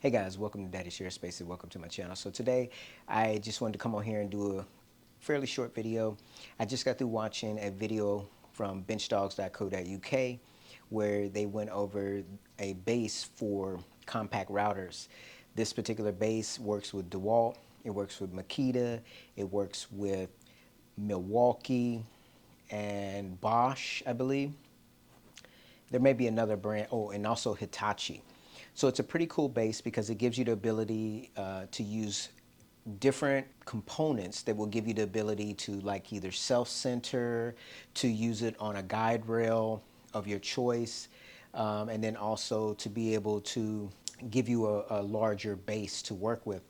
Hey guys, welcome to Daddy Share Space and welcome to my channel. So today I just wanted to come on here and do a fairly short video. I just got through watching a video from benchdogs.co.uk where they went over a base for compact routers. This particular base works with DeWalt, it works with Makita, it works with Milwaukee and Bosch, I believe. There may be another brand, oh, and also Hitachi. So it's a pretty cool base because it gives you the ability to use different components that will give you the ability to like either self-center, to use it on a guide rail of your choice, and then also to be able to give you a larger base to work with.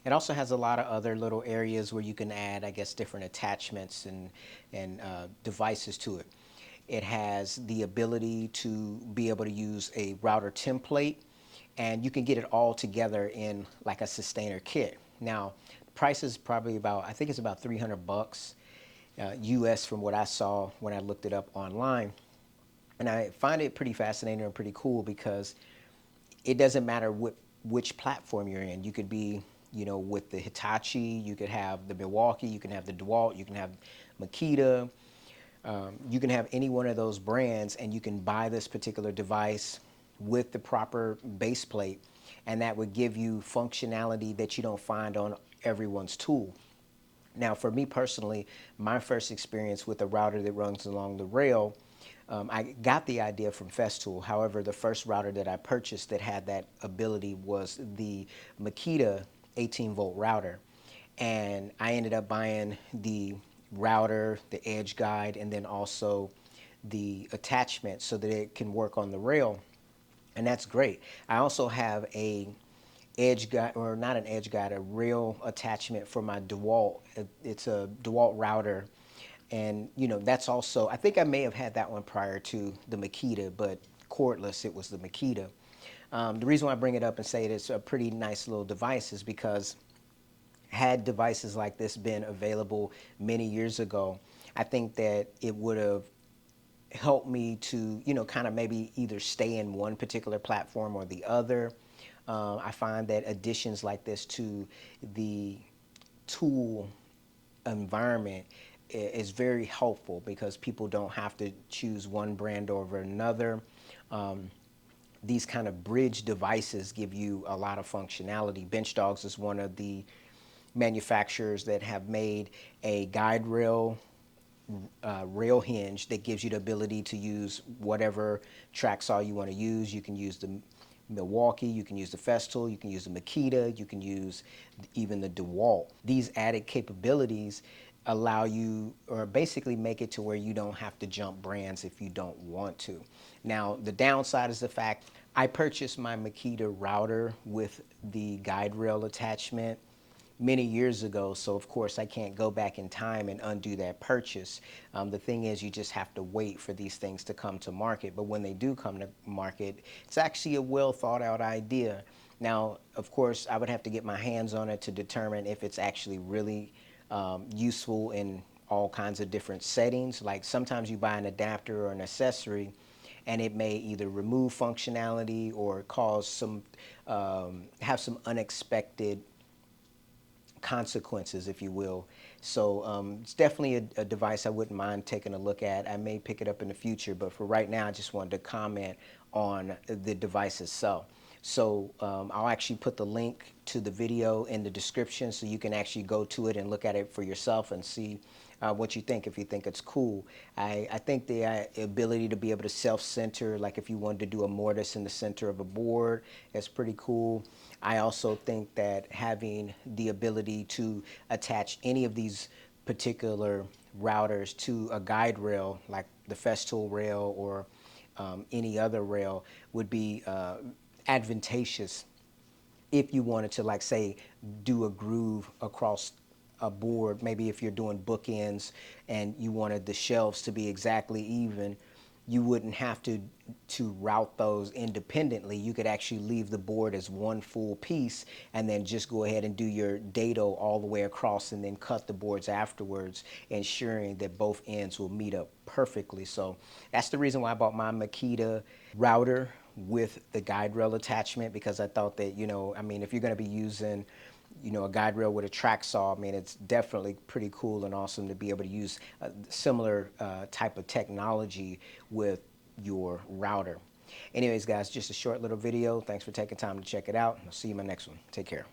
It also has a lot of other little areas where you can add, I guess, different attachments and devices to it. It has the ability to be able to use a router template, and you can get it all together in like a sustainer kit. Now, the price is probably about, I think it's about 300 bucks US from what I saw when I looked it up online. And I find it pretty fascinating and pretty cool because it doesn't matter which platform you're in. You could be, with the Hitachi, you could have the Milwaukee, you can have the DeWalt, you can have Makita, you can have any one of those brands and you can buy this particular device with the proper base plate, and that would give you functionality that you don't find on everyone's tool. Now, for me personally, my first experience with a router that runs along the rail, I got the idea from Festool. However, the first router that I purchased that had that ability was the Makita 18-volt router. And I ended up buying the router, the edge guide, and then also the attachment so that it can work on the rail. And that's great. I also have a edge guide, or not an edge guide, a rail attachment for my DeWalt. It's a DeWalt router. And that's also, I think I may have had that one prior to the Makita, but cordless, it was the Makita. The reason why I bring it up and say it's a pretty nice little device is because had devices like this been available many years ago, I think that it would have helped me to, kind of maybe either stay in one particular platform or the other. I find that additions like this to the tool environment is very helpful because people don't have to choose one brand over another. These kind of bridge devices give you a lot of functionality. Benchdogs is one of the manufacturers that have made a guide rail rail hinge that gives you the ability to use whatever track saw you want to use. You can use the Milwaukee, you can use the Festool, you can use the Makita, you can use even the DeWalt. These added capabilities allow you, or basically make it to where you don't have to jump brands if you don't want to. Now, the downside is the fact I purchased my Makita router with the guide rail attachment many years ago, so of course I can't go back in time and undo that purchase. The thing is, you just have to wait for these things to come to market, but when they do come to market, it's actually a well thought out idea. Now, of course, I would have to get my hands on it to determine if it's actually really useful in all kinds of different settings. Like sometimes you buy an adapter or an accessory and it may either remove functionality or cause some, have some unexpected consequences, if you will. So it's definitely a device I wouldn't mind taking a look at. I may pick it up in the future, but for right now, I just wanted to comment on the device itself. So I'll actually put the link to the video in the description so you can actually go to it and look at it for yourself and see what you think, if you think it's cool. I think the ability to be able to self-center, like if you wanted to do a mortise in the center of a board, is pretty cool. I also think that having the ability to attach any of these particular routers to a guide rail, like the Festool rail or any other rail, would be advantageous if you wanted to, like, say, do a groove across a board. Maybe if you're doing bookends and you wanted the shelves to be exactly even, you wouldn't have to route those independently. You could actually leave the board as one full piece and then just go ahead and do your dado all the way across and then cut the boards afterwards, ensuring that both ends will meet up perfectly. So that's the reason why I bought my Makita router with the guide rail attachment, because I thought that, I mean, if you're going to be using, a guide rail with a track saw, I mean, it's definitely pretty cool and awesome to be able to use a similar type of technology with your router. Anyways, guys, just a short little video. Thanks for taking time to check it out. I'll see you in my next one. Take care.